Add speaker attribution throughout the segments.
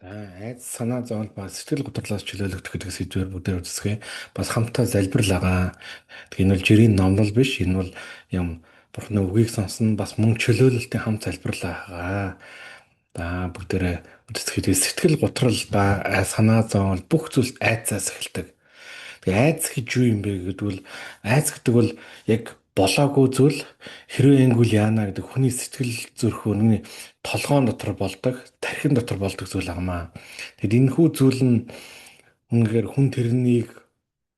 Speaker 1: Айц санаа зовлон ба сэтгэл готрлоос чөлөөлөгдөх гэдэг сэдвээр бүгдээр үзсгээ бас хамтаа залбирлагаа. Тэгээ энэ бол жирийн номлол биш. Энэ бол юм Бурхны үгийг сонсно бас мөн чөлөөлөлтийн хамт залбирлаагаа. Бүгдээрээ үзсгээд сэтгэл готрол ба санаа зовлон бүх зүйлс айцаас эхэлдэг. Тэгээ айц гэж юу юм бэ гэдвэл айц гэдэг бол яг болоогүй зүйл хэрвээ ингүүл яана гэдэг хүний сэтгэл зүрх үнний толгоон дотор болдог, тархин дотор болдог зүйл агамаа. Тэгэд энэ хүү зүйл нь үнэхээр хүн тэрнийг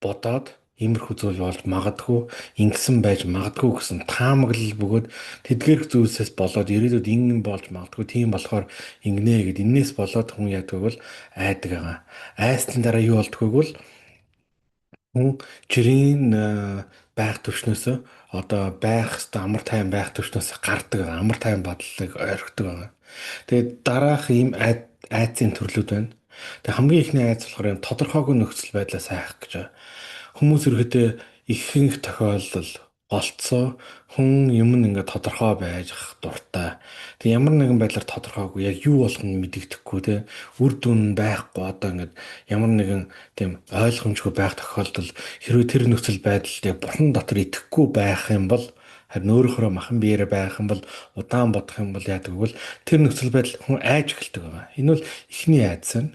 Speaker 1: бодоод иймэрхүү зүйл болж магадгүй, ингэсэн байж магадгүй гэсэн таамаглал бөгөөд тэдгэрх зүйлсээс болоод ирээдүйд ингэ болж магадгүй тийм болохоор ингэнэ гэд энээс болоод хүн яадаг бол айдаг байгаа. Айсны дараа юу болдгоо бол хүн жирийн байх төвшнөөс одоо байх хэвээр амар тайван байх төвшнөөс гардаг амар тайван бодлыг орхидог байгаа. Тэгээд дараах ийм айцын төрлүүд байна. Тэгээд хамгийн ихний айц болохоор юм тодорхойгүй нөхцөл байдлаас айх гэж байна. Хүмүүс ерөөдөө ихэнх тохиолдол голцоо хүн юм ингээд тодорхой байж ах дуртай. Тэг ямар нэгэн байдлаар тодорхойгүй яг юу болох нь мэдэгдэхгүй те үр дүн байхгүй одоо ингээд ямар нэгэн тийм ойлгомжгүй байх тохиолдол хэрвээ тэр нөхцөл байдалд яг бурхан дотор итгэхгүй байх юм бол харин өөрөөрөө махан биеэр байх юм бол удаан бодох юм бол яадаг вэ? Тэр нөхцөл байдал хүн айж эхэлдэг байгаа. Энэ бол эхний айдас нь.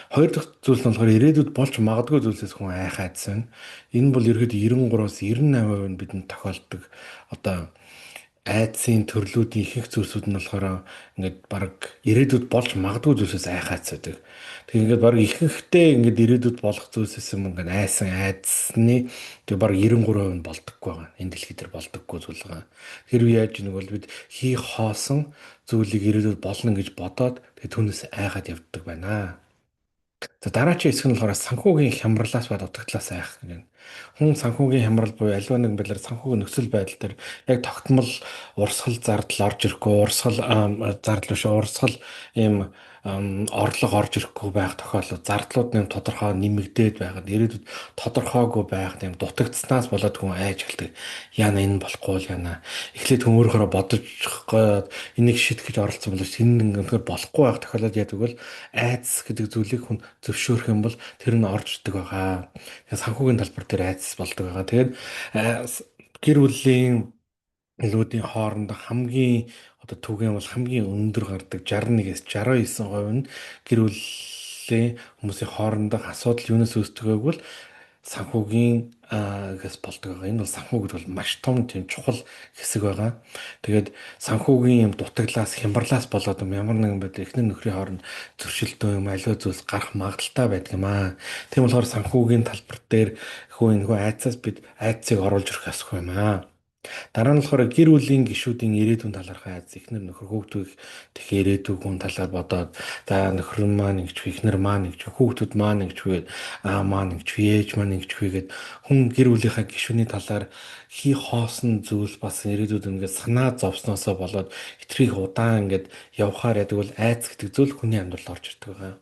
Speaker 1: Хоёр дахь зүйл нь болохоор ирээдүйд болж магадгүй зүйлсээс хүн айх айдас байна. Энэ бол ерөөд 93-аас 98% нь бидэнд тохиолддог одоо айдсын төрлүүдийн ихэнх зүйлсүүд нь болохоор ингээд баг ирээдүйд болж магадгүй зүйлсээс айх айдас байдаг. Тэг ингээд баг ихэнхдээ ингээд ирээдүйд болох зүйлсээс юм ингээд айсан айдасны тэг баг 93% нь болдоггүй байгаа. Энэ дэлхий дээр болдоггүй зүйл байгаа. Хэрвээ яаж нэг бол бид хий хоосон зүйлийг ирээдүйд болно гэж бодоод тэг түүнээс айгаад явдаг байна. За дараачийн хэсэг нь болохоор санхүүгийн хямралаас ба дутагдлаас айх гэнэ. Хүн санхүүгийн хямрал буюу альва нэгэн байдлаар санхүүгийн нөхцөл байдал дээр яг тогтмол урсгал зардал орж ирэхгүй, урсгал зардал биш, урсгал ийм орлого орж ирэхгүй байх тохиолдол зардлууд нэм тодорхой нэмэгдээд байгаад ирээдүйд тодорхойгүй байх нэм дутагдсанаас болоод хүн айж эхэлдэг. Яна энэ болохгүй л яна. Эхлээд хүн өөрөөрөө бодож энийг шийтгэж оролцсон бол энэ үнэхээр болохгүй байх тохиолдолд яадаг бол айдас гэдэг зүйлийг хүн зөвшөөрөх юм бол тэр нь орж идэг байгаа. Тэгэхээр санхүүгийн талбар дээр айдас болдог байгаа. Тэгээд гэр бүлийн илүүдийн хооронд хамгийн одоо түгээн бол хамгийн өндөр гардаг 61-ээс 69% нь гэр бүлийн хүмүүсийн хоорондох асуудал юунаас үүсдэг вэ гэвэл санхүүгийн гэс болдог байгаа. Энэ бол санхүү гэдэг бол маш том тийм чухал хэсэг байгаа. Тэгээд санхүүгийн юм дутагдлаас хямбарлаас болоод ямар нэгэн байдлаар эхнэр нөхрийн хооронд зөрчилдөө юм аливаа зүйлс гарах магадaltaй байдаг юм аа. Тийм болохоор санхүүгийн талбар дээр хөө энэ айцаас бид айцыг оруулж ирэх асгүй юм аа. Дараа нь болохоор гэр бүлийн гишүүдийн ирээдүйн талаарх айц эхнэр нөхөр хүүхдүүд тэх ирээдүйн талаар бодоод за нөхөр маань ингэч эхнэр маань ингэч хүүхдүүд маань ингэч аа маань ингэч ээж маань ингэч гэд хүн гэр бүлийнхаа гишүүний талаар хий хоосон зүйл бас ирээдүйд ингээд санаа зовсноосоо болоод хитрхийг удаан ингээд явхаар яадаг бол айц гэдэг зүйл хүний амьдралд орж ирдэг байгаа.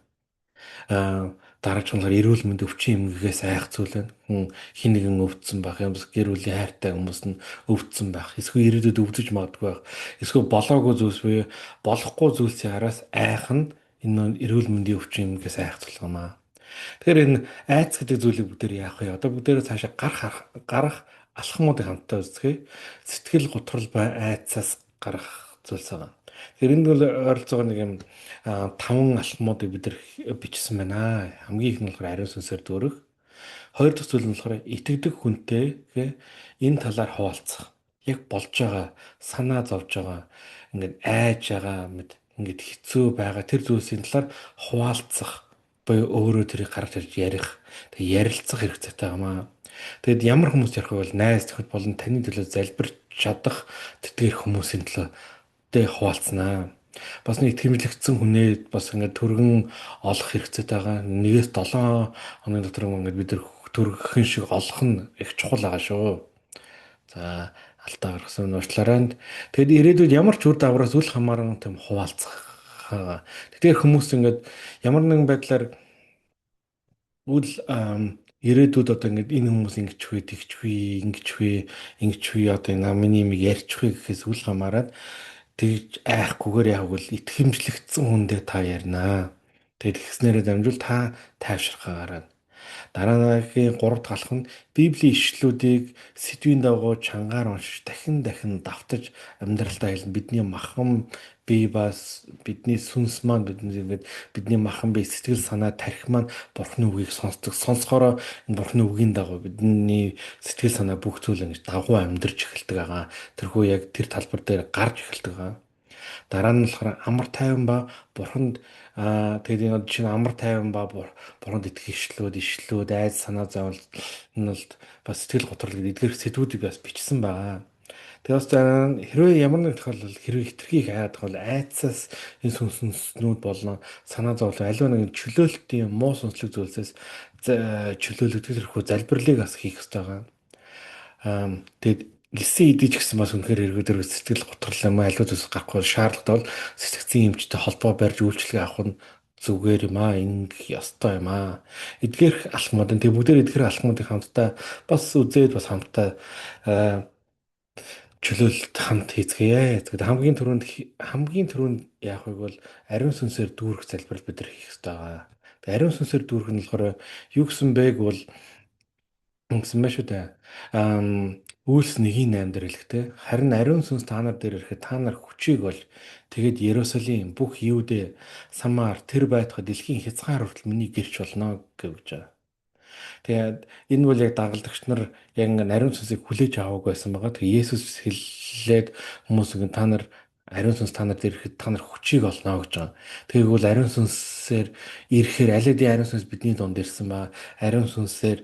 Speaker 1: Дараач нь эрүүл мэнд өвчин эмгэгээс айх зүйл байна. Хүн хин нэгэн өвдсөн байх юм бас гэр бүлийн хайртай хүмүүс нь өвдсөн байх. Эсвэл ирээдүйд өвдөж магадгүй байх. Эсвэл болоогүй зүйлс буюу болохгүй зүйлсийн араас айх нь энэ эрүүл мэндийн өвчин эмгэгээс айх зүйл гэмаа. Тэгэхээр энэ айц гэдэг зүйлийг бүгдээр яах вэ? Одоо бүгдээрээ цаашаа гарах алхмуудыг хамтдаа үздэхээ. Сэтгэл готрол ба айцаас гарах зүйлс байгаа. Тэгэхээр энд бол ойролцоогоо нэг юм 5 алхмуудыг бид нар бичсэн байна. Хамгийн их нь болохоор ариун сүнсээр дүүрэх. Хоёр дахь зүйл нь болохоор итгэдэг хүнтэй энэ талаар хуваалцах. Яг болж байгаа, санаа зовж байгаа, ингээд айж байгаа мэд ингээд хэцүү байгаа тэр зүйлсийн талаар хуваалцах буюу өөрөө тэрийг гаргаж ирж ярих. Тэг ярилцах хэрэгцээтэй байнамаа. Тэгэд ямар хүмүүс ярих вэ бол найз зөвхөн болон таны төлөө залбирч чадах тэтгэх хүмүүсийн төлөө хуваалцнаа. Бас нэг тэмдэглэгдсэн хүнээ бас ингээд төргөн олох хэрэгцээтэй байгаа. 1-7 хоногийн дотор ингээд бид нар төргөн шиг олох нь их чухал байгаа шүү. За алдаа гаргасан уучлаарай. Тэгэд ирээдүйд ямар ч үр дагавраас үл хамааран тийм хуваалцах. Тэгэхээр хүмүүс ингээд ямар нэгэн байдлаар үл ирээдүйд одоо ингээд энэ хүмүүс ингэж вэ, тэгч вэ, ингэж вэ одоо миний юм ярьч вэ гэхээс үл хамааран тэгж айхгүйгээр яг бол итгэмжлэгдсэн хүндээ та ярина. Тэгээд тэгснээрээ дамжуул та тайвширхаа гараад. Дараагийн 3 дахь алхам нь Библийн ишлэлүүдийг сэдвийн дагуу чангаар уншиж дахин дахин давтаж амьдралдаа хэлнэ. Бидний махан бие бас бидний сүнс маань бидний махан бие сэтгэл санаа тархи маань Бурхны үгийг сонсдог. Сонсохороо Бурхны үгийн дагуу бидний сэтгэл санаа бүх зүйл ингэж дагуу амьдрч эхэлдэг байгаа. Тэрхүү яг тэр талбар дээр гарч эхэлдэг байгаа. Дараа нь болохоор амар тайван ба бурханд тэгээд энэ жишээ нь амар тайван ба бурханд итгэх ишлүүд, айц санаа зовлонд бас сэтгэл готрол гэдэг эдгээр сэдвүүдийг бас бичсэн байгаа. Тэгээд бас хэрвээ ямар нэг тохиолдолд хэрвээ хитрхийг хайдаг бол айцаас энэ сүнснүүд болно. Санаа зовлон аливаа нэг чөлөөлтийн муу сүнслэг зүйлсээс чөлөөлөгдөх тэрхүү залбирлыг бас хийх хэрэгтэй байгаа. Тэгээд гисэн идэж гисэн бас үнэхээр эргүүдэр сэтгэл готрол юм аливаа зүйлс гарахгүй шаардлагатай бол сэтгцийн эмчтэй холбоо барьж үйлчлэгээ авах нь зүгээр юм аа, ингэх ёстой юм аа. Эдгээрх алхмууд энэ бүгдээр эдгээр алхмуудыг хамтдаа бас үзээд бас хамтдаа чөлөөлөлт хамт хийцгээе. Тэгээд хамгийн түрүүнд яах вэ бол ариун сүнсээр дүүрэх залбирал бид нар хийх хэрэгтэй байгаа. Тэгээд ариун сүнсээр дүүрэх нь болохоор юу гэсэн бэг бол гэсэн мэ шүү дээ. Үйлс 1:8 дээр хэлэхтэй. Харин ариун сүнс та нар дээр ирэхэд та нар хүчийг бол тэгээд Иерусалим бүх Юудэ, Самар тэр байтугай дэлхийн хязгаар хүртэл миний гэрч болно гэж байгаа. Тэгээд энэ бол яг дагалдагч нар яг ингээ ариун сүнсийг хүлээж аваагүй байсан байгаа. Тэгээд Есүс хэллээд хүмүүс ингэ та нар ариун сүнс та нар дээр ирэхэд та нар хүчийг олно гэж байгаа. Тэгээг бол ариун сүнсээр ирэхээр алидийн ариун сүнс бидний донд ирсэн ба ариун сүнсээр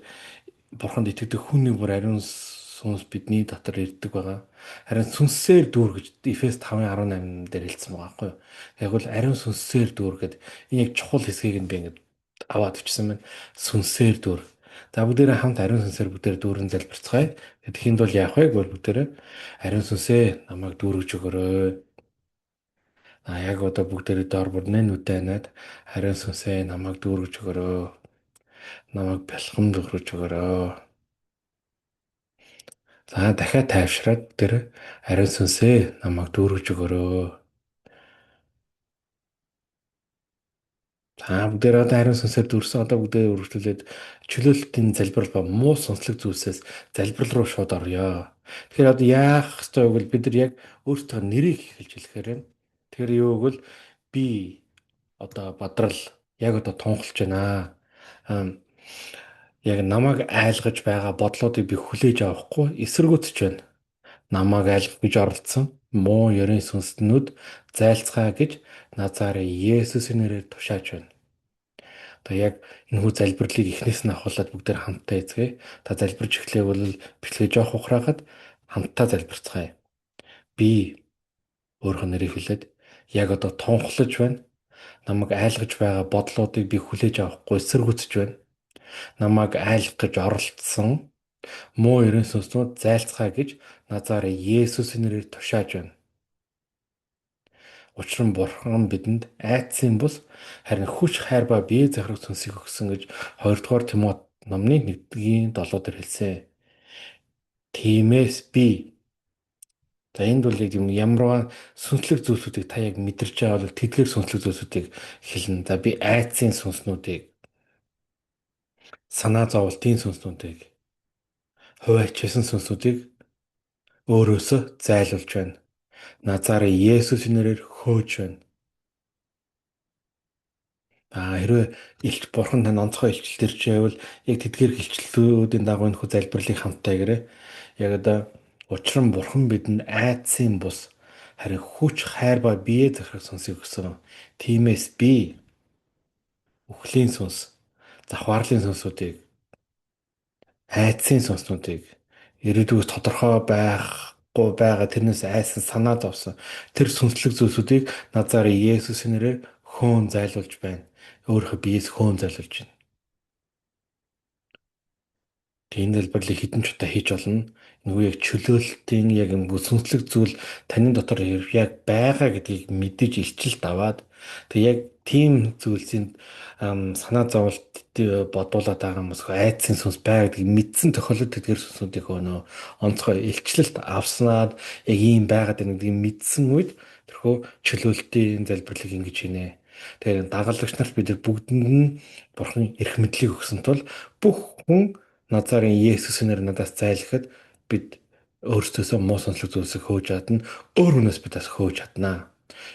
Speaker 1: бурханд итгэдэг хүн нэг бүр ариун сүнс бидний дотор ирдэг байгаа. Харин сүнсээр дүүр гэж Эфес 5:18 дээр хэлсэн байгаа байхгүй юу. Яг бол ариун сүнсээр дүүр гэдэг энэ яг чухал хэсгийг нь би ингэж аваад өчсөн байна. Сүнсээр дүүр. За бүгдээрээ хамт ариун сүнсээр бүгдээр дүүрэн залбирцгаая. Тэгэхэд бол яах вэ гэвэл бүгдээрээ ариун сүнсээ намайг дүүргэж өгөөрэй. Яг одоо бүгдээрээ доор бүрнээ нүдэ анаад ариун сүнсээ намайг дүүргэж өгөөрэй. Намайг бэлхэмд өгрөж өгөөрэй. За дахиад тайвшраад тэр ариун сүнсээ намайг дүүргэж өгөөрэй. За бүгдээр одоо ариун сүнсээр дүүрсэн одоо бүгдээ үргэлжлүүлээд чөлөөлтийн залбирал ба муу сонслог зүйлсээс залбирал руу шууд орё. Тэгэхээр одоо яах ёстой вэ гэвэл бид нар яг өөрсдөө нэрийг хэлж хэлэхээр юм. Тэгэхээр юу гэвэл би одоо бадрал яг одоо тунхалж байна. Яг намайг айлгаж байгаа бодлоодыг би хүлээж авахгүй эсэргүүцэж байна. Намайг айлгах гэж оролдсон муу ёрийн сүнснүүд зайлцгаа гэж Назарын Есүсийн нэрээр тушааж байна. Одоо яг энэхүү залбирлыг эхнээс нь авахлаад бүгдээр хамтдаа эзгээ. Та залбирч эхлэвэл бичлэгээ жоох ухраахад хамтдаа залбирцгаая. Би өөрийнхөө нэрийг хэлээд яг одоо тунхлаж байна. Намайг айлгаж байгаа бодлоодыг би хүлээж авахгүй эсэргүүцэж байна. Намайг айлгах гэж оролдсон муу ерөн сүнснүүд зайлцгаа гэж Назарын Есүсийн нэрээр тушааж байна. Учир нь Бурхан бидэнд айдсын бус харин хүч хайр ба бие захирах сүнсийг өгсөн гэж 2 дугаар Тимот номны 1-ийн 7 дээр хэлсэн. Тиймээс би за энд бол юм ямарваа сүнслэг зүйлсүүдийг та яг мэдэрч байгаа бол тэдгээр сүнслэг зүйлсүүдийг хэлнэ. За би айдсын сүнснүүдийг, санаа зовлтын сүнснүүдийг, хувайчсан сүнснүүдийг өөрөөсөө зайлуулж байна. Назарын Есүсийн нэрээр хөөж байна. Хэрвээ Бурхан тань онцгой илчлэл төрж байвал яг тэдгээр илчлэлүүдийн дагуу энэ хүү залбирлыг хамтдаа гэрээ. Яг одоо учир нь Бурхан бидэнд айдсын бус харин хүч хайр ба бие захирах сүнсийг өгсөн. Тиймээс би үхлийн сүнс, завхаарлын сүнсүүдийг, айдсын сүнснүүдийг ирээдүйд тодорхой байхгүй байгаа тэрнээс айсан санаа зовсон тэр сүнслэг зүйлсүүдийг Назарын Есүсийн нэрээр хөөн зайлуулж байна. Өөрийнхөө биеэс хөөн зайлуулж байна. Тийм залбирлыг хэдэн ч удаа хийж болно. Нөгөө яг чөлөөлтийн яг сүнслэг зүйл таны дотор яг байгаа гэдгийг мэдэж илчилт аваад тэг яг тийм зүйлсийн санаа зовлт бодуулаад байгаа хүмүүс айдсын сүнс байгаа гэдгийг мэдсэн тохиолдолд тэдгээр сүнсүүдийнхөө нөө онцгой илчлэлт авснаад яг ийм байгаад байна гэдгийг мэдсэн үед Тэрхүү чөлөөлтийн залбирлыг ингэж хийнэ. Тэгэхээр дагалдагч нарт бид нар бүгдэнд нь Бурхан эрх мэдлийг өгсөн тул бүх хүн Назарын Есүсээр надаас зайлахад бид өөрсдөөсөө муу сонслог зүйлсийг хөөж чадна. Өөр хүнээс бид бас хөөж чаднаа.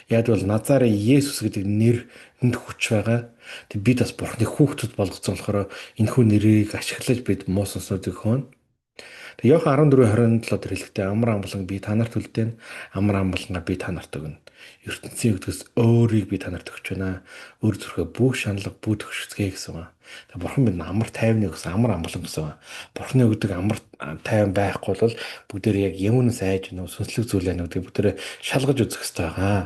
Speaker 1: Яг бол Назарын Есүс гэдэг нэрэнд хүч байгаа. Тэг бид бас Бурханы хүүхдүүд болгоцсон болохоор энэхүү нэрийг ашиглаж бид муу сонснуудыг хөөнө. Тэг Иохан 14:27 дээр хэлэхдээ амар амгалан би та нарт үлдээн амар амгалангаа би та нарт өгнө. ертөнцийн өгдгөөс өөрийг би та нарт өгч байна. Өөр зүрхээ бүх шаналга бүх төгсгэй гэсэн байна. Тэг Бурхан бид амар тайвныг гэсэн амар амгалан гэсэн байна. Бурханы өгдөг амар тайван байхгүй бол бүгдээр яг юмнаас айж нөө сүнслэг зүйл байна гэдэг бүгдээр шалгаж үзэх хэрэгтэй байгаа.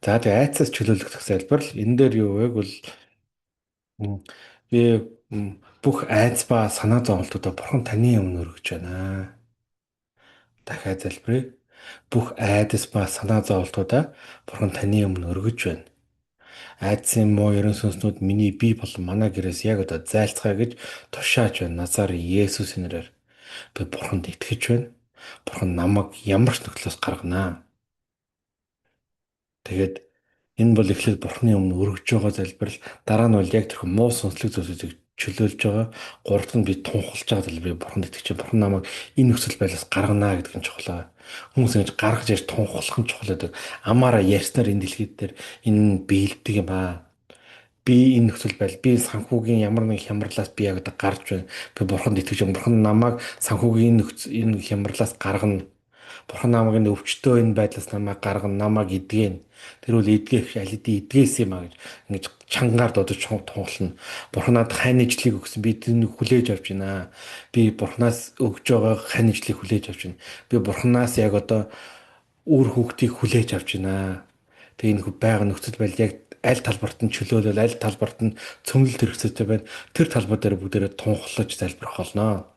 Speaker 1: За тэг айцаас чөлөөлөх залбир л энэ дээр юу вэ гэвэл би бүх айц ба санаа зовлтуудаа Бурхан таны өмнө өргөж байна. Дахиад залбирая. Бүх айдас ба санаа зовлтуудаа Бурхан таны өмнө өргөж байна. Айдсын муу ерөн сүнснүүд миний бие болон манай гэрээс яг одоо зайлцгаая гэж тушааж байна. Назарын Есүсийн нэрээр би Бурханд итгэж байна. Бурхан намайг ямар ч нөхцлөөс гаргана. Тэгээд энэ бол эхлээд Бурханы өмнө өргөж байгаа залбирал. Дараа нь бол яг тэрхүү муу сүнслэг зүйлсийг чөлөөлж байгаа. Гуравт нь би тунхалж байгаа залбирал. Бурханд итгэж байна. Бурхан намайг энэ нөхцөл байдлаас гаргана гэдэг нь чухал. Хүмүүс ингэж гаргаж ирж тунхаглах нь чухал гэдэг. Амаараа ярьснаар энэ дэлхийд дээр энэ биелдэг юм аа. Би энэ нөхцөл байдал, би санхүүгийн ямар нэг хямралаас би яг одоо гарч байна. Би Бурханд итгэж байна. Бурхан намайг санхүүгийн энэ хямралаас гаргана. Бурхан намайг энэ өвчтөө энэ байдлаас намайг гаргана, намайг эдгэн. Тэр үл эдгэх аль хэдийн эдгээс юм а гэж ингэж чангаар додож тунгална. Бурхан надад хань ижлийг өгсөн. Би тэрнийг хүлээж авч байна. Би Бурханаас өгж байгаа хань ижлийг хүлээж авч байна. Би Бурханаас яг одоо үр хүүхдийг хүлээж авч байна. Тэгээ энэ байга нөхцөл байдал яг аль талбарт нь чөлөөлөл, аль талбарт нь цөмлөлт хэрэгцээтэй байна. Тэр талбар дээр бүгдээрээ тунхлаж залбирах болно.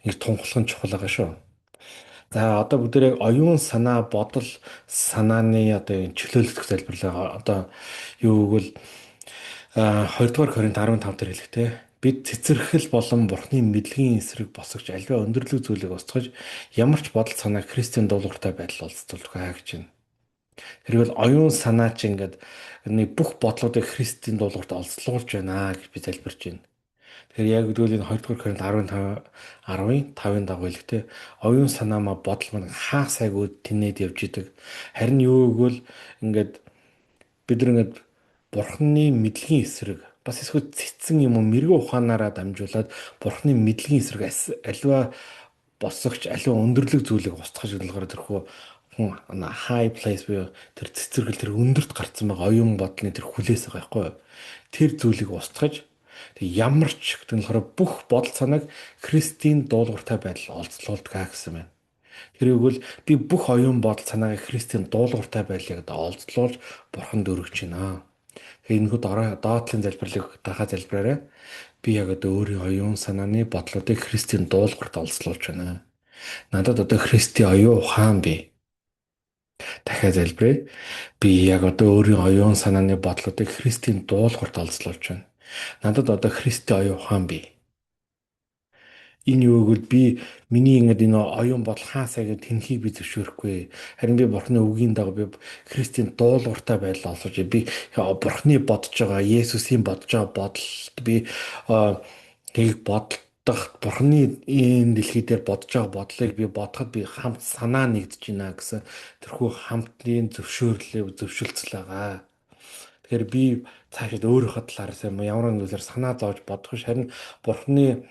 Speaker 1: Ингэ тунхлах нь чухал байгаа шүү. За одоо бүгдээрээ оюун санаа, бодол, санааны одоо энэ чөлөөлөх залбирлаа. Одоо юу гэвэл 2 дугаар Коринт 15 дээр хэлэхтэй. Бид цэцэрхэл болон Бурхны мэдлэгийн эсрэг босгож альва өндөрлөг зүйлийг устгаж ямар ч бодол санаа Христийн дуулууртай байдал олцтолдог гэж байна. Тэрвэл оюун санаа чи ингээд нэг бүх бодлуудыг Христийн дуулуурт олцлуулж байна гэж би залбирч байна. Тэгэхээр яг үгдвэл энэ 2 дугаар Коринт 15:10-ын дагуу хэлэхдээ оюун санаа ма бодол маань хаа сайгүй тэнээд явж идэг. Харин юу гэвэл ингээд бид нар ингээд Бурхны мэдлэгийн эсрэг бас эсвэл цэцэн юм уу мэрэгэн ухаанаараа дамжуулаад Бурхны мэдлэгийн эсрэг аливаа босгогч аливаа өндөрлөг зүйлийг устгах шийдэлгээр тэрхүү хүн high place буюу тэр цэцэргэл тэр өндөрт гарцсан байгаа оюун бодлын тэр хүлээс байгаа байхгүй юу? Тэр зүйлийг устгаж тэг ямар ч гэдэг нь болохоор бүх бодол санааг Христийн дуулууртай байдал олзлуулдаг гэсэн байна. Тэр үгэл би бүх оюун бодол санаагаа Христийн дуулууртай байдлыг олзлуулж Бурханд өргөж байна. Тэгэхээр энэ доотлын залбирлыг дахиад залбираарай. Би яг одоо өөрийн оюун санааны бодлуудыг Христийн дуулуурт олзлуулж байна. Надад одоо Христийн оюун ухаан бий. Дахиад залбирая. Би яг одоо өөрийн оюун санааны бодлуудыг Христийн дуулуурт олзлуулж байна. Надад одоо Христийн оюун ухаан бий. Энэ юу гэвэл би миний ингэдэг энэ оюун бодол хаасаа гэж тэнхийг би зөвшөөрөхгүй. Харин би Бурхны үгийн дагуу би Христийн дуулууртай байдал олсож би Бурхны бодож байгаа, Есүсийн бодож байгаа бодолд би тийг бодох Бурхны энэ дэлхий дээр бодож байгаа бодлыг би бодоход би хамт санаа нэгдэж байна гэсэн тэрхүү хамтны зөвшөөрөлцөл байгаа. Тэгэхээр би цаашид өөрийнхөө талаараас ямар нэгэн зүйлээр санаа зовж бодох биш харин Бурхны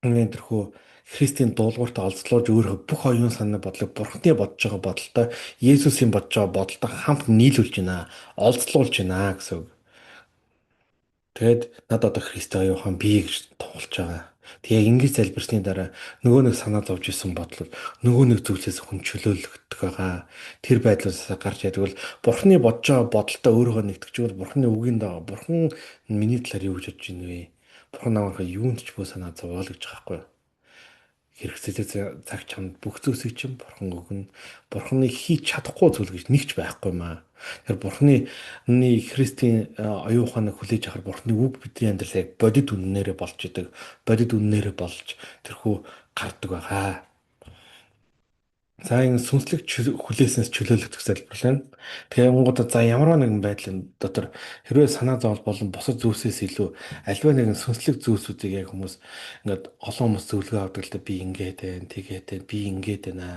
Speaker 1: энэ тэрхүү Христийн дуулууртаа олзлуулж өөрийнхөө бүх оюун санааны бодлыг Бурхны бодож байгаа бодолтой Есүсийн бодож байгаа бодолтой хамт нийлүүлж байна. Олзлуулж байна гэсэн үг. Тэгэд над одоо Христийн оюун ухаан бий гэж тунгалж байгаа. Тэгээ ингэж залбирсны дараа нөгөө нэг санаа зовж исэн бодлол нөгөө нэг зүйлсээс хүн чөлөөлөгдөх байгаа. Тэр байдлаас гарч ядвал Бурхны бодож байгаа бодолтой өөрийгөө нэгтгэжүүл Бурхны үгийн дагуу Бурхан миний талаар юу гэж бодож байна вэ? Бурхан намайг юунд ч бөө санаа зовоол гэж байгаа байхгүй юу? Хэрэгцээтэй цаг чамд бүх зүйлсийг чинь Бурхан өгнө. Бурханы хийж чадахгүй зүйл гэж нэг ч байхгүй маа. Тэгэхээр Бурханы Христийн оюун ухааныг хүлээж авахар Бурханы үг бидний амьдралыг бодит үннээрээ болж идэг. Бодит үннээрээ болж тэрхүү гардаг байгаа. За энэ сүнслэг хүлээснээс чөлөөлөгдөх залбирал байна. Тэгээ онгууд за ямар нэгэн байдлын дотор хэрвээ санаа зовол болон бусад зүйлсээс илүү альва нэгэн сүнслэг зүйлсүүдийг яг хүмүүс ингээд олон хүмүүс зөвлөгөө авдаг л да би ингээд байна, тэгээд байна, би ингээд байна,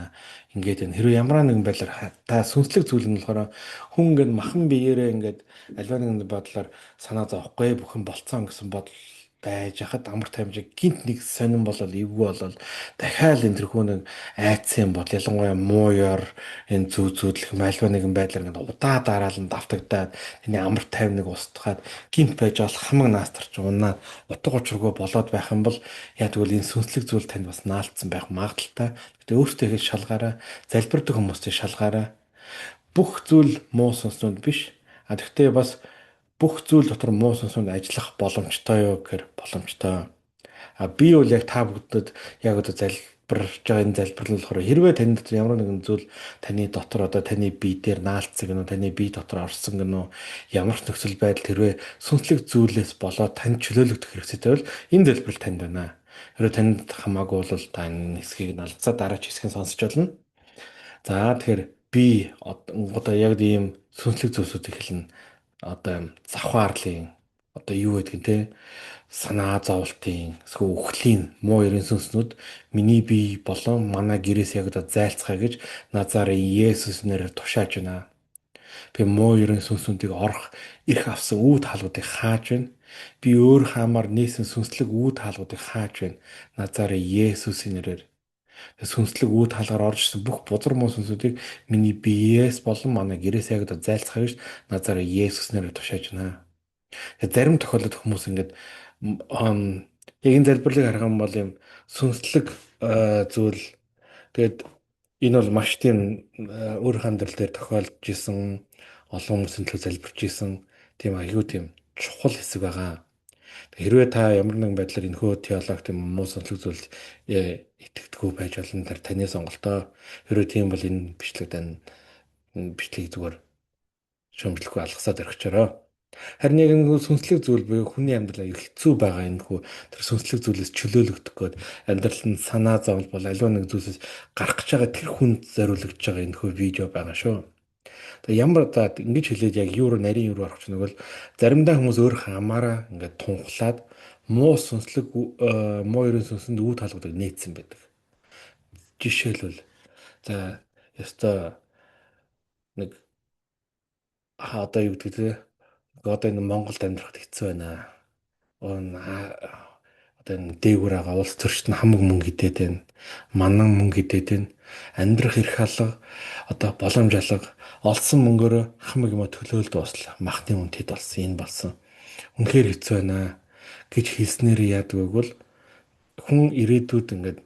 Speaker 1: ингээд байна. Хэрвээ ямар нэгэн байдлаар та сүнслэг зүйл нь болохоор хүн ингээд махан биеэрээ ингээд альва нэгэн бодлоор санаа зовхгүй бүхэн болцсон гэсэн бодол байж хахад амар таймжиг гинт нэг сонирн болол эвгүй болол дахиад энэ тэрхүү нэг айцсан бод ялангуяа мууяр энэ зүүдлэх мальва нэгэн байдлаар ингээд удаа дараалан давтагдаад тэний амар тайвныг устгаад гинт байж бол хамаг наастарч унаад утга учиргүй болоод байх юм бол яг тэгвэл энэ сүнслэг зүйл танд бас наалтсан байх магадaltaй. Гэтэ өөртөө их шалгаараа залбирдаг хүмүүстэй шалгаараа бүх зүйл муу сонснууд биш. А тэгтээ бас бүх зүйл дотор муу сонсонд ажиллах боломжтой юу гэхээр боломжтой. А би бол яг та бүгдэд яг одоо залбирж байгаа энэ залбирал болохоор хэрвээ таны дотор ямар нэгэн зүйл таны дотор одоо таны бие дээр наалтсан гэнэ үү, таны бие дотор орсон гэнэ үү, ямар ч нөхцөл байдал хэрвээ сүнслэг зүйлээс болоод танд чөлөөлөгдөх хэрэгцээтэй бол энэ залбирал танд байна. Хэрвээ танд хамаагүй бол та энэ хэсгийг алдсаа дараач хэсгийг сонсч болно. За тэгэхээр би одоо яг ийм сүнслэг зүйлсүүдийг хэлнэ. Одоо юм завхаарлын одоо юу гэдгийг те санаа зовлтын эсвэл үхлийн муу ерэн сүнснүүд миний бие болон манай гэрээс яг одоо зайлцгая гэж Назарын Есүс нэрээр тушааж байна. Би муу ерэн сүнснүүдийг орох эрх авсан үүд хаалгуудыг хааж байна. Би өөр хаамаар нээсэн сүнслэг үүд хаалгуудыг хааж байна. Назарын Есүсийн нэрээр сүнслэг үүд хаалгаар орж ирсэн бүх бузар муу сүнсүүдийг миний биеэс болон манай гэрээс яг одоо зайлцгая гэж Назарын Есүс нэрээр тушааж байна. Тэгээ зарим тохиолдолд хүмүүс ингээд яг энэ залбирлыг харах юм бол юм сүнслэг зүйл тэгээд энэ бол маш тийм өөр хандрал дээр тохиолдож исэн олон хүмүүсийн төлөө залбирч исэн тийм аюу тийм чухал хэсэг байгаа. Хэрвээ та ямар нэгэн байдлаар энэхүү теологи тийм муу сонслог зүйл итгэдэггүй байж болно тэр таны сонголтоо. Хэрвээ тийм бол энэ бичлэгийг зүгээр шөмжлөхгүй алгасаад орхичороо. Харин яг энэ сүнслэг зүйл буюу хүний амьдрал аюу хэцүү байгаа энэ хүү тэр сүнслэг зүйлээс чөлөөлөгдөх гээд амьдрал нь санаа зовл бол аливаа нэг зүйлсээс гарах гэж байгаа тэр хүнд зориулагдж байгаа энэ хүү видео байгаа шүү. Тэгээ ямар за ингэж хэлээд яг юу нарийн юу орох ч нэг бол заримдаа хүмүүс өөр хамаараа ингээд тунхлаад муу сүнслэг муу ерөн сүнсэнд үүд хаалгадаг нээсэн байдаг. Жишээлбэл за ёстой нэг одоо юу гэдэг те одоо энэ Монголд амьдрахад хэцүү байна. Одоо энэ дээгүүр байгаа улс төрчид нь хамаг мөнгө идээд байна. Манан мөнгө идээд байна. Амьдрах эрх алга одоо боломж алга олсон мөнгөөр хамаг юм төлөөлд дуслаа. Махны үн тэд болсон, энэ болсон. Үнэхээр хэцүү байна гэж хэлснээр яадаг бол хүн ирээдүйд ингээд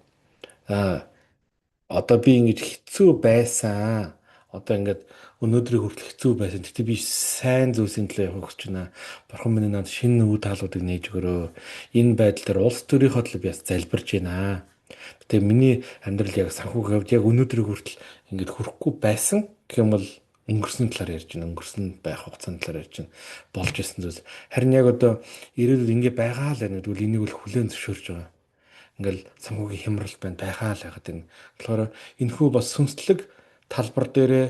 Speaker 1: одоо би ингэж хэцүү байсан. Одоо ингээд өнөөдрийг хүртэл хэцүү байсан. Гэтэ би сайн зүйлсийн төлөө явах гэж байна. Бурхан минь надад шинэ үүд хаалгуудыг нээж өгөрөө. Энэ байдал дээр улс төрийнхөө төлөө би бас залбирч байна. Гэтэ миний амьдрал яг санхүүгийн хувьд яг өнөөдрийг хүртэл ингэж хүрэхгүй байсан гэх юм бол өнгөрсөн талаар ярьж байна. Өнгөрсөн байх хугацааны талаар ярьж байна. Болж исэн зүйл. Харин яг одоо ирээдүйд ингэ байгаа л байна гэдвэл энийг л хүлээн зөвшөөрж байгаа. Ингээл санхүүгийн хямрал байгаа л байгаад байна. Тэгэхээр энэхүү бас сүнслэг талбар дээрээ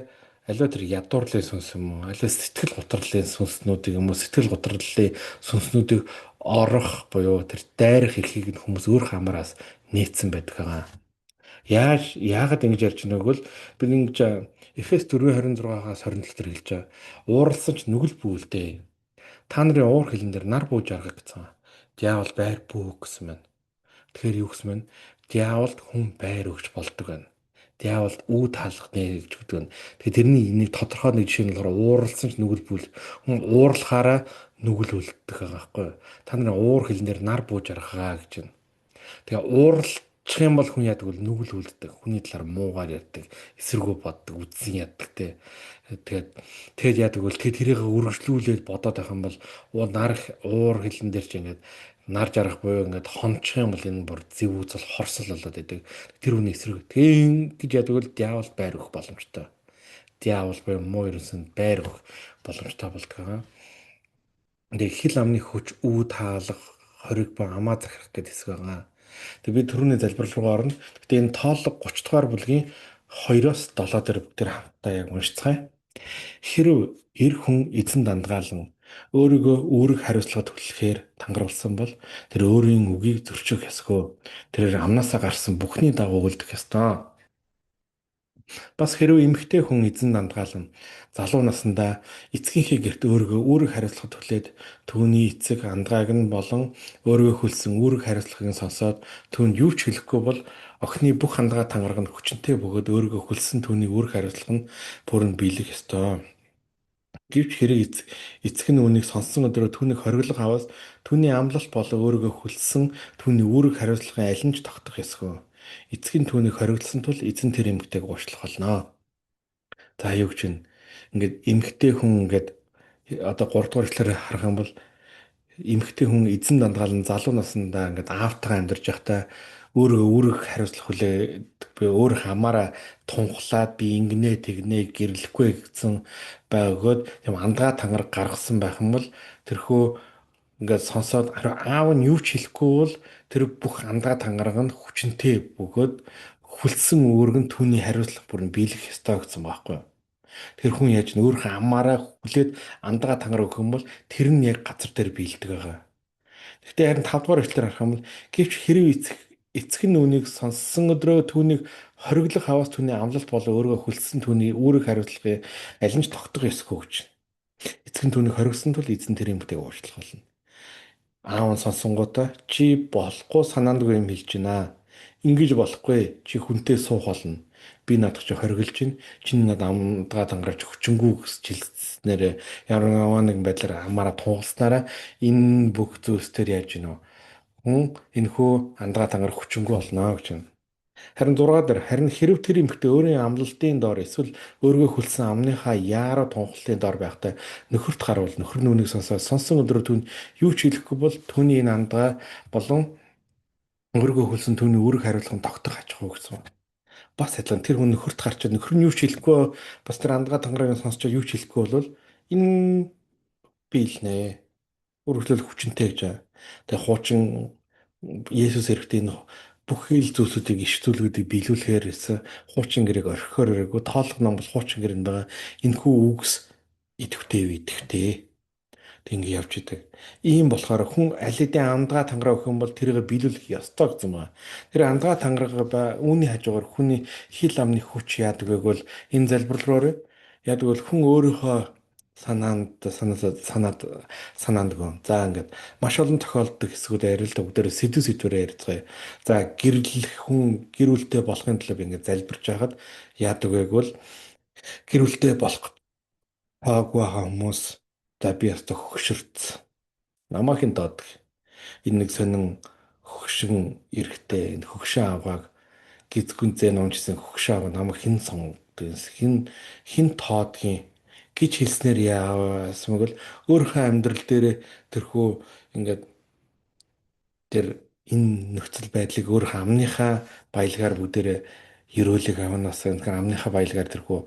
Speaker 1: аливаа тэр ядуурлын сүнс юм уу аливаа сэтгэл гутралын сүнснүүдийг юм уу сэтгэл гутралын сүнснүүдийг орох буюу тэр дайрах эрхийг нь хүмүүс өөр хамаараас нээсэн байдаг байгаа. Яагаад ингэж ярьж байгааг бол би ингэж Эфес 4:26-аас 27 дээр хэлж байгаа. Ууралсан ч нүгэл бүүлдээ. Та нарын уур хилэн дээр нар бууж аргах гэсэн. Диавол байр бүү гэсэн байна. Тэгэхээр юу гэсэн бэ? Диаволд хүн байр өгч болдог байна. Диаволд үүд хаалгах нэ гэж өгдөг байна. Тэгэхээр тэрний нэг тодорхой нэг жишээ нь болохоор ууралсан ч нүгэл бүл. Хүн уурлахаараа нүгэл үлддэг байгаа байхгүй. Та нарын уур хилэн дээр нар бууж аргахаа гэж байна. Тэгээ ууралчих юм бол хүн яадаг бол нүгэл үлддэг. Хүний талаар муугаар ярьдаг, эсэргүү боддог, үдсэн яддаг те. Тэгээд яадаг бол тэрийг үргэлжлүүлээд бодоод байх юм бол уур хилэн дээр ч ингээд нар жарах буюу ингээд хончих юм бол энэ бүр зэв үзэл хорсол болоод идэг. Тэр үний эсрэг. Тийм гэж яадаг бол диавол байр өгөх боломжтой. Диавол буюу муу ерөнсөнд байр өгөх боломжтой болдог аа. Тэгээ хил амны хүч үүд хаалга хориг ба амаа захирах гэдэг хэсэг байгаа. Тэгээ би түрүүний залбирал руу орно. Гэтэ энэ тооллого 30 дугаар бүлгийн 2-оос 7 дээр бүгд хамтдаа яг уншицгаая. Хэрв эр хүн эзэн дандгаалan өөрийгөө үүрэг хариуцлагад хүлэхээр тангарвалсан бол тэр өөрийн үгийг зөрчих ёсгүй. Тэрээр амнаасаа гарсан бүхний дагуу үлдэх ёстой. Бас хэрвээ эмэгтэй хүн эзэн дандгаалan залуу наснда эцгийнхээ гэрт өөрийгөө үүрэг хариуцлагад хүлээд түүний эцэг андгааг нь болон өөрийгөө хүлсэн үүрэг хариуцлагыг сонсоод түүнд юу ч хэлэхгүй бол охины бүх хандгаа тангараг нь хүчинтэй бөгөөд өөрийгөө хүлсэн түүний үүрэг хариуцлага нь бүрэн биелэх ёстой. Гэвч хэрэг эцэг нь үүнийг сонссон өдрөө түүнийг хориглох аваас түүний амлалт болон өөрийгөө хүлсэн түүний үүрэг хариуцлагын аль нь ч тогтох ёсгүй. Эцэг нь түүнийг хориглосон тул эзэн тэр эмэгтэйг уучлах болно. За юу гэж вэ? Ингээд эмэгтэй хүн ингээд одоо 3 дугаар эшлэлээр харах юм бол эмэгтэй хүн эзэн дандгаалan залуу наснда ингээд аавтайгаа амьдарч байхдаа өөрөө үүрэг хариуцлах хүлээд би өөр хамаараа тунхлаад би ингэнэ тэгнэ гэрлэхгүй гэсэн байгөөд тийм андгаа тангараг гаргасан байх юм бол тэрхүү ингээд сонсоод аав нь юу ч хэлэхгүй бол тэр бүх андгаа тангараг нь хүчнтэй бөгөөд хүлсэн үүрэг нь түүний хариуцлах бүрэн биелэх ёстой гэсэн байхгүй юу? Тэр хүн яаж нь өөрийнхөө амаараа хүлээд андгаа тангараг өгөх юм бол тэр нь яг газар дээр биелдэг байгаа. Гэхдээ харин 5 дугаар эшлэлээр харах юм бол гэвч хэрэв эцэг нь үүнийг сонссон өдрөө түүнийг хориглох хаваас түүний амлалт болон өөрийгөө хүлсэн түүний үүрэг хариуцлагын аль нь ч тогтох ёсгүй гэж. Эцэг нь түүнийг хоригсон тул эзэн тэр юмтэйг уучлах болно. Аав нь сонсонгуудаа чи болохгүй санаандгүй юм хэлж байна. Ингэж болохгүй чи хүнтэй суух болно. Би надад чи хориглож байна. Чиний надад амдгаа тангарч хүчингүү гэж хэлснээр ямар нэгэн байдлаар амаараа тунгалснараа энэ бүх зүйлс төр яаж гинөө хүн энэхүү андгаа тангарах хүчингүү болно гэж байна. Харин 6 дээр харин хэрв тэр эмэгтэй өөрийн амлалтын доор эсвэл өөргөө хүлсэн амныхаа яаруу тунхлын доор байхдаа нөхөрт гарвал нөхөр нь үүнийг сонсоод сонсон өдрөө түүнд юу ч хэлэхгүй бол түүний энэ андгаа болон өөргөө хүлсэн түүний үүрэг хариуцлага нь тогтох аж ахуй гэсэн. Бас адилхан тэр хүн нөхөрт гарчаад нөхөр нь юу ч хэлэхгүй бас тэр андгаа тангараг сонсчод юу ч хэлэхгүй бол энэ биелнэ. Үргэлжлэл хүчнтэй гэж байна. Тэгээ хуучин Есүс хэрэгтэй энэ бүх хил зүйлсүүдийг иш зүйлүүдийг биелүүлэхээр гэсэн хуучин гэрээг орхихоор ирээгүй тоолох ном бол хуучин гэр нь байгаа. Энэхүү үгс идэвхтэй идэвхтэй. Тэг ингэ явж идэг. Ийм болохоор хүн аль хэдийн амдгаа тангараа өгөх юм бол тэрийг биелүүлэх ёстой гэсэн байна. Тэр амдгаа тангараа ба үүний хажуугаар хүний хил амны хүч яадаг вэ гэвэл энэ залбирлуур яадаг бол хүн өөрийнхөө санаанд гоо. За ингээд маш олон тохиолддог хэсгүүд ярилдаг бүгдээр сэдвээр ярьцгаая. За хүн гэр бүлтэй болохын тулд ингээд залбирч байхад яадаг вэ гэвэл гэр бүлтэй болох таагүй хүмүүс за би яста хөгшөрц. Намайг хин доодог. Энэ нэг сонин хөгшин эрэхтэй энэ хөгшин авгааг гизгүнзээ номжсэн хөгшин аваа намайг хин сонгодог. Хин тоодгийн гэж хэлснээр яасан мөгөл өөрийнхөө амьдрал дээр тэрхүү ингээд тэр энэ нөхцөл байдлыг өөрийнхөө амныхаа баялгаар бүгдээрээ ерөөлийг авнаас амныхаа баялгаар тэрхүү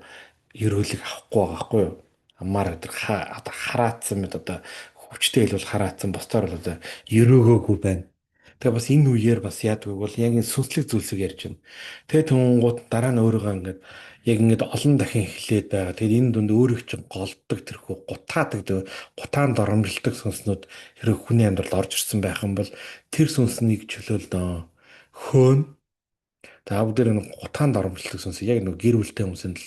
Speaker 1: ерөөлийг авахгүй байгаа байхгүй юу? Амаар тэр хараацсан мэт одоо хүчтэй хэлбэл хараацсан босдоор бол одоо ерөөгөөгүй байна. Тэгээ бас энэ үеэр бас яадгүй бол яг энэ сүнслэг зүйлсийг ярьж байна. Тэгээ түнгууд дараа нь өөрийгөө ингээд яг ингээд олон дахин эхлээд байгаа. Тэгээд энэ дунд өөрийг чинь голддог тэрхүү гутаанд оромжилдог сүнснүүд хэрэг хүний амьдралд орж ирсэн байх юм бол тэр сүнснийг чөлөөлнө. Хөөн та бүгд энэ гутаанд оромжилдог сүнс яг нэг гэр бүлтэй хүмүүсийн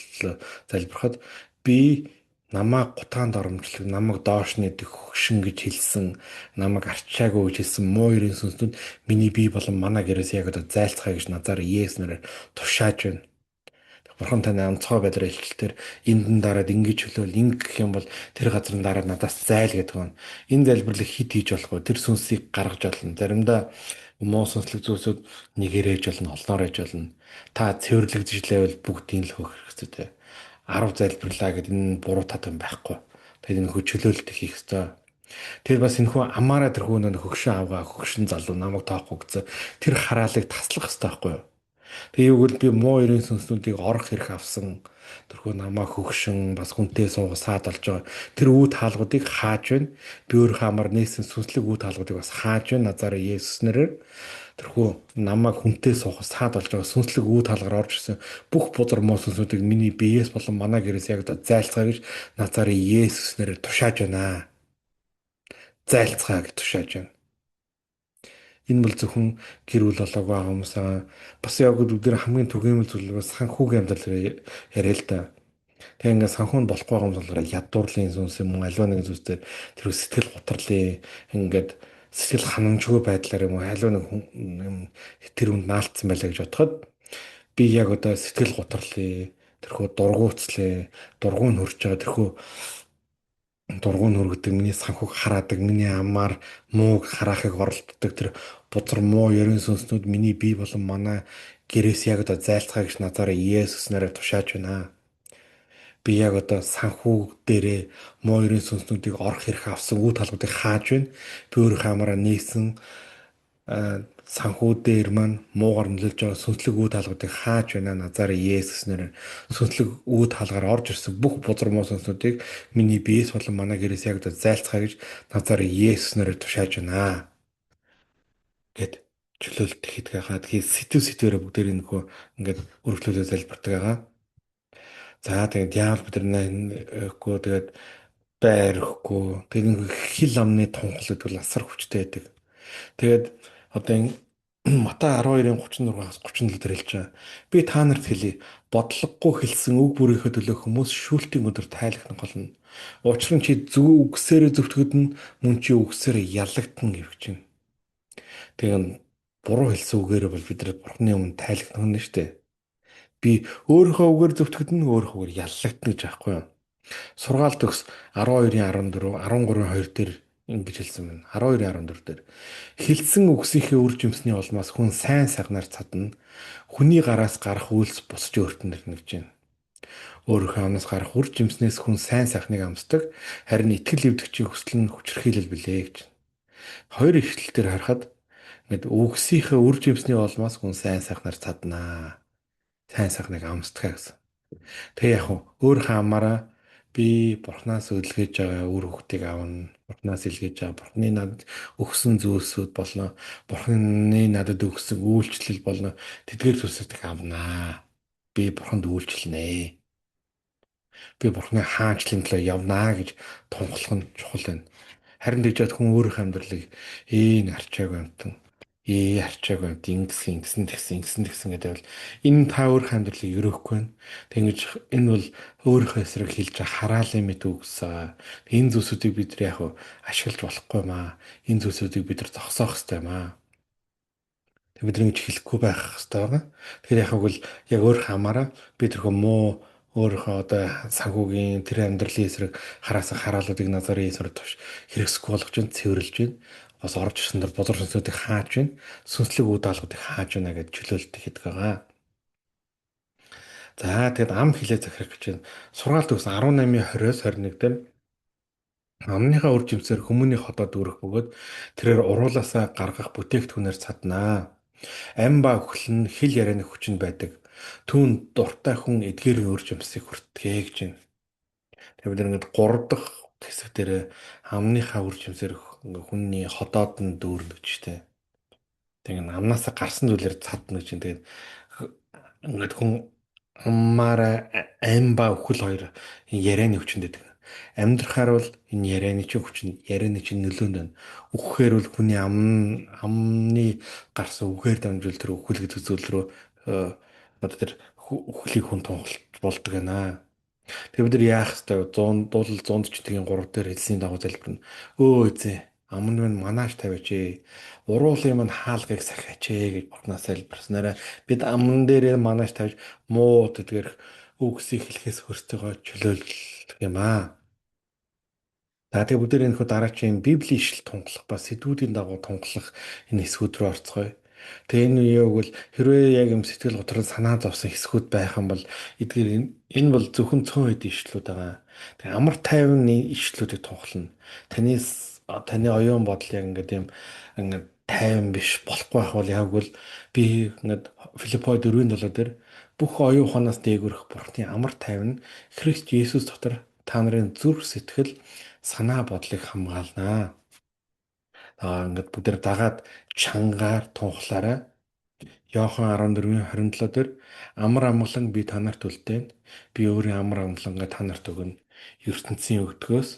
Speaker 1: залбирахад би намайг гутаанд оромжлог, намайг доош нэдэх хөгшин гэж хэлсэн, намайг арчаагүй гэж хэлсэн муу ерийн сүнснүүд миний бие болон манай гэрээс яг одоо зайлцгаая гэж назаар Есүсээр тушааж байна. Бурхан таны онцгой байдлаар илчлэлтэр эндэн дараад ингэж хөлөөл ингэх юм бол тэр газрын дараа надаас зайл гэдэг байна. Энэ залбирлыг хит хийж болох вэ? Тэр сүнсийг гаргаж олно. Заримдаа муу сүнслэг зүйлсүүд нэгээр ээж болно, олноор ээж болно. Та цэвэрлэгдэж лайвал бүгдийг л хөөх хэрэгтэй. 10 залбирлаа гэдэг энэ буруу татан байхгүй. Тэгээд энэ хөчлөлт хийх ёстой. Тэр бас энэ хүн амаараа тэр хүн хөгшин авгаа хөгшин залуу намайг тоохгүй гэсэн тэр хараалыг таслах ёстой байхгүй юу? Тэгээ юу гэвэл би муу ерийн сүнснүүдийг орох хэрэг авсан. Тэрхүү намаа хөгшин бас хүнтэй суугасаад болж байгаа. Тэр үүд хаалгуудыг хааж байна. Би өөрөө амар нээсэн сүнслэг үүд хаалгуудыг бас хааж байна. Назараа Есүс нэрээр тэрхүү намаа хүнтэй суугасаад болж байгаа. Сүнслэг үүд хаалгаар орж ирсэн бүх бузар муу сүнснүүдийг миний биеэс болон манай гэрээс яг одоо зайлцгаа гэж Назараа Есүс нэрээр тушааж байна. Зайлцгаа гэж тушааж байна. Энэ бол зөвхөн гэр бүл болоог байгаа хүмүүс аа. Бас яг өдөр хамгийн түгээмэл зүйл бас санхүүгийн амьдрал яриа л да. Тэгээ ингээд санхүүнд болохгүй байгаа хүмүүс болохоор ядуурлын зүнс юм уу аливаа нэг зүйлсээр тэр сэтгэл готрлын ингээд сэтгэл ханамжгүй байдлаар юм уу аливаа нэг юм тэр хүнд наалтсан байлаа гэж бодоход би яг одоо сэтгэл готрлын тэрхүү дургуутслаа дургуун хөрж байгаа тэрхүү дургуун хүргэдэг, миний санхуг хараадаг, миний амаар мууг хараахыг оролддог тэр бузар муу ерөн сүнснүүд миний бие болон манай гэрээс яг одоо зайлцгаа гэж назараа Есүс нараар тушааж байна. Би яг одоо санхүү дээрээ муу ерөн сүнснүүдийг орох хэрэг авсан үе талуудыг хааж байна. Би өөрөө амаараа нээсэн санхүүдээр маань муугар нөлөөлж байгаа сүнслэг үе таалгуудыг хааж байна назараа Есүс нэрээр сүнслэг үе таалгаар орж ирсэн бүх бузар муу сүнснүүдийг миний биес болон манай гэрээс яг одоо зайлцгаа гэж назараа Есүс нэрээр тушааж байна гэд чөлөөлт ихэд байгаа. Тэгэхээр сэтвэрээ бүгдээр нөхөө ингээд өргөжлөлөө залбирдаг байгаа. За тэгээд яавал бид нэргүй тэгээд байрахгүй тэгээд хил амны тунхал гэдэг бол асар хүчтэй байдаг. Тэгээд одоо энэ Матай 12-ын 36-аас 37 дээр хэлж байгаа. Би та нарт хэлье. Бодлогогүй хэлсэн үг бүрийнхээ төлөө хүмүүс шүүлтийн өдөр тайлхнах болно. Учир нь чи зөв үгсээрээ зөвтгөдөн мөн чи үгсээрээ ялагдана гэвч чинь. Тэгээ буруу хэлсэн үгээрээ бол бид нар Бурхны өмнө тайлхнах нь шүү дээ. Би өөрийнхөө үгээр зөвтгөдөн өөрийнхөө үгээр яллагдана гэж аахгүй юу? Сургаалт төгс 12-ын 14, 13-ын 2 дээр ингэж хэлсэн байна. 12-ын 14 дээр хилцэн үгсийнхээ үр жимсний улмаас хүн сайн сагнаар цадна. Хүний гараас гарах үйлс бусч өөртөн ирнэ гэж байна. Өөрийнхөө амнаас гарах үр жимснээс хүн сайн сайхныг амсдаг. Харин итгэл эвдэгчийн хүсэл нь хүчрхийлэл билээ гэж. Хоёр ишлэлээр харахад ингээд үгсийнхээ үр жимсний улмаас хүн сайн сайхнаар цаднаа. Сайн сайхныг амсдаг гэсэн. Тэгээ яг өөрийнхөө амаараа би Бурханаас үлгээж байгаа үр хөвгтийг авна. Бурханаас илгээж байгаа Бурханы надад өгсөн зүйлсүүд болно. Бурханы надад өгсөн үйлчлэл болно. Тэдгээр зүйлсүүдийг авнаа. Би Бурханд үйлчлэнэ. Би Бурханы хаанчлалын төлөө явнаа гэж тунхлах нь чухал байна. Харин тэгж хүн өөрийнхөө амьдралыг арчаагүй амтан арчаагүй амт ингэсэн гэдэг бол энэ та өөрийнхөө амьдралыг өрөөхгүй байна. Тэгэж энэ бол өөрийнхөө эсрэг хэлж хараалын мэт үгс. Энэ зүйлсүүдийг бид нар яг ашиглаж болохгүй маа. Энэ зүйлсүүдийг бид нар зогсоох хэрэгтэй маа. Тэг бид нэг хэлэхгүй байх хэрэгтэй байгаа. Тэгэхээр яг өөрийнхөө хамаараа би тэрхүү муу өөрийнхөө одоо санхүүгийн тэр амьдралын эсрэг хараасан хараалуудыг назарын эсрэг товш хэрэгсэхгүй болгож байна, цэвэрлж байна. Бас орж ирсэн дор бузар сүнсүүдийг хааж байна. Сүнслэг үдаалгуудыг хааж байна гэж чөлөөлт ихэд байгаа. За тэгэд ам хилээ захирах гэж байна. Сургаалт өгсөн 18-20-оос 21 дээр амныхаа үр жимсээр хүмүүний хотод өрөх бөгөөд тэрээр уруулаасаа гаргах бүтээгдэхүүнээр цаднаа. Ам ба өхөл нь хэл ярианы хүчинд байдаг. Түүн дуртай хүн эдгээрийн үр жимсийг хүртгээ гэж байна. Тэгээ бид ингээд 3 дахь хэсэг дээр амныхаа үр жимсээр хүний ходоод нь дүүрнэ гэж штэ. Тэгээ амнаасаа гарсан зүйлээр цадна гэж. Тэгээд ингээд хүн амаараа ам ба өхөл хоёр ярианы хүчинд байдаг. Амьдрахаар бол энэ ярианы чинь нөлөөнд байна. Үхэхээр бол хүний амны гарсан үгээр дамжуул тэр үхэл гэдэг зүйл рүү одоо тэр үхлийг хүн тунгалж болдог байна. Тэгээ бид нар яах вэ? 100 дуулал 141-ийн 3 дээр хэлсний дагуу залбирна. Өө эзэн амн минь манааш тавиач ээ. Уруулын минь хаалгыг сахиач ээ гэж Бурханаас залбирснараа бид амн дээрээ манааш тавьж муу тэдгэр үгсийг хэлэхээс хөрстөгөө чөлөөлөх юм аа. За тэгээ бүгд энэ хөө дараачийн библийн ишл тунгалах ба сэдвүүдийн дагуу тунгалах энэ хэсгүүд рүү орцгоё. Тэгээ энэ үеийг бол хэрвээ яг юм сэтгэл готрол санаа зовсон хэсгүүд байх юм бол эдгээр энэ бол зөвхөн цөөн хэд ишлүүд байгаа. Тэгээ амар тайван ишлүүдийг тунхлана. Таны оюун бодол яг ингээд юм ингээд тайван биш болохгүй байх бол яг бол би ингээд Филиппо 4:7 дээр бүх оюун ухаанаас дээгүүрх Бурхны амар тайван Христ Есүс дотор та нарын зүрх сэтгэл санаа бодлыг хамгаалнаа. Ингээд бүгд дагаад чангаар тунхлаарай. Иохан 14:27 дээр амар амгалан би та нарт үлдээн. Би өөрийн амар амгалангаа та нарт өгнө. ертөнцийн өгдгөөс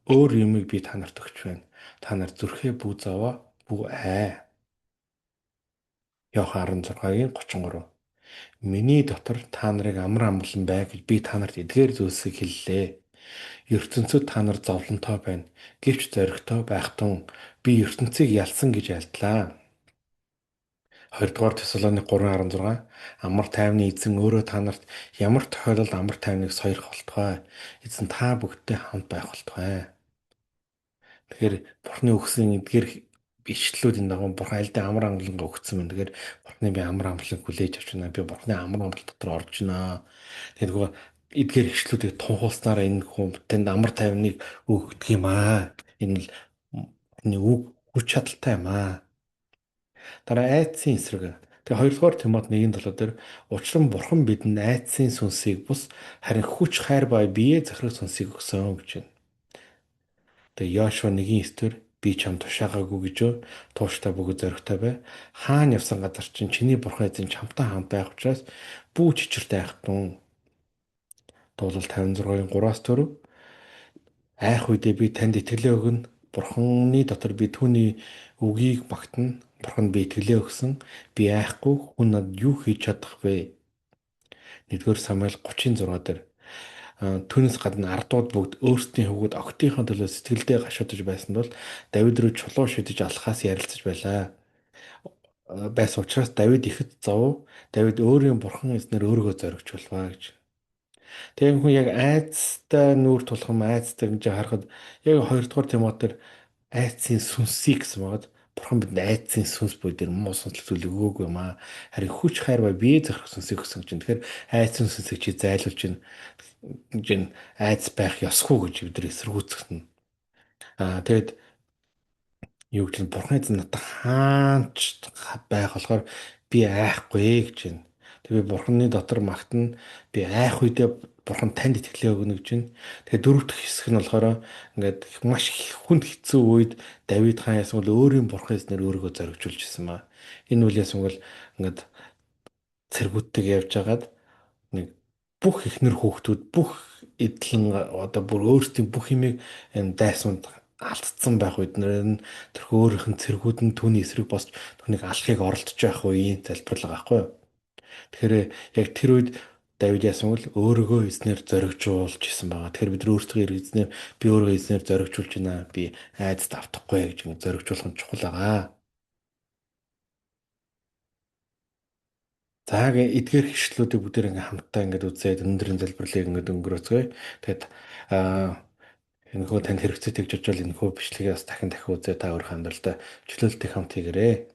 Speaker 1: өөр юмыг би та нарт өгч байна. Та нар зүрхээ бүү зовоо, бүү ай. Иохан 16:33. Миний дотор та нарыг амар амгалан бай гэж би та нарт эдгээр зүйлсийг хэллээ. ертөнцид та нар зовлонтой байна. Гэвч зоригтой байх тун би ертөнцийг ялсан гэж альдлаа. 2-р Тесалоник 3:16. Амар тайвны эзэн өөрөө та нарт ямар тохиолдолд амар тайвныг сойрох болтугай. Эзэн та бүгдтэй хамт байх болтугай. Тэгэхээр Бурхны өгсөн эдгээр бичлэлүүдийн дагуу Бурхан альдаа амар амгалангаа өгсөн байна. Тэгэхээр Бурхны би амар амгаланг хүлээж авч байна. Би Бурхны амар амгалан дотор орж байна. Тэгэхээр эдгээр ишлүүдийг тунхуулснараа энэ хүн тэнд амар тайвныг өгдөг юм аа. Энэ л Бурхны үг хүч чадалтай юм аа. Дараа айдсын эсрэг. Тэгээ 2-р Тимот 1:7 дээр учир нь Бурхан бидэнд айдсын сүнсийг бус харин хүч хайр ба биеэ захирах сүнсийг өгсөн гэж байна. Тэгээ Йошуа 1:9 би чам тушаагаагүй гэж тууштай бөгөөд зоригтой бай. Хаана явсан газар чинь чиний бурхан эзэн чамтай хамт байх учраас бүү чичиртэй айхтун. Дуулал 56-ын 3-4. Айх үедээ би танд итгэлээ өгнө. Бурханы дотор би түүний үгийг магтана. Бурханд би итгэлээ өгсөн. Би айхгүй хүн надад юу хийж чадах вэ? 1-р Самуэль 36 дээр түүнээс гадна ардууд бүгд өөрсдийн хөвгүүд огтынхаа төлөө сэтгэлдээ гашуудж байсан бол Давид руу чулуу шидэж алхахаас ярилцаж байлаа. Байсан учраас Давид ихэд зов. Давид өөрийн бурхан эзнэр өөрийгөө зоригжуулваа гэж. Тэгээ хүн яг айцтай нүүр тулхам айцтай гэж харахад яг 2-р Тимотер айцын сүнсийг гэсэн байгаад бурхан бидэнд айцын сүнс буй дээр муу сонслог зүйл өгөөгүй юм аа. Харин хүч хайр ба бие зохирох сүнсийг өгсөн чинь. Тэгэхээр айцын сүнсийг чи зайлуулж чинь айц байх ёсгүй гэж бид эсэргүүцгэн. Тэгэд юу гэж бурхан эзэн надад хаанч байх болохоор би айхгүй гэж байна. Тэгээ бурханы дотор магтана би айх үедээ бурхан танд итгэлээ өгнө гэж байна. Тэгээ дөрөв дэх хэсэг нь болохоор ингээд маш хүнд хэцүү үед Давид хаан яасан бол өөрийн бурхан эзнэр өөрийгөө зоригжуулж ирсэн ба. Энэ үйл яасан бол ингээд цэргүүдтэйг явж хагаад нэг бүх ихнэр хүүхдүүд бүх эдлэн одоо бүр өөрсдийн бүх юмыг дайсанд алдсан байх үед нэр тэрхүү өөрийнх нь цэргүүд нь түүний эсрэг босч түүнийг алахыг оролдож байх үеийн залбирлага байхгүй юу. Тэгэхээр яг тэр үед Давид яасан бол өөрийгөө эзнэр зоригжуулж исэн байгаа. Тэгэхээр бид өөрсдөө эзнэр би өөрийгөө эзнэр зоригжуулж байна. Би айдас давтахгүй гэж зоригжуулах нь чухал байгаа. За эдгээр хишлүүдийг бүгдээр ингээм хамтдаа ингээд үзээд өнөөдрийн залбирлыг ингээд өнгөрөөцгөөе. Тэгээд энэ хөө танд хэрэгцээтэй гэж бодвол энэ хөө бичлэгээ бас дахин дахин үзээ та өөрийнхөө амьдралдаа чөлөөлтийг хамт хийгээрэй.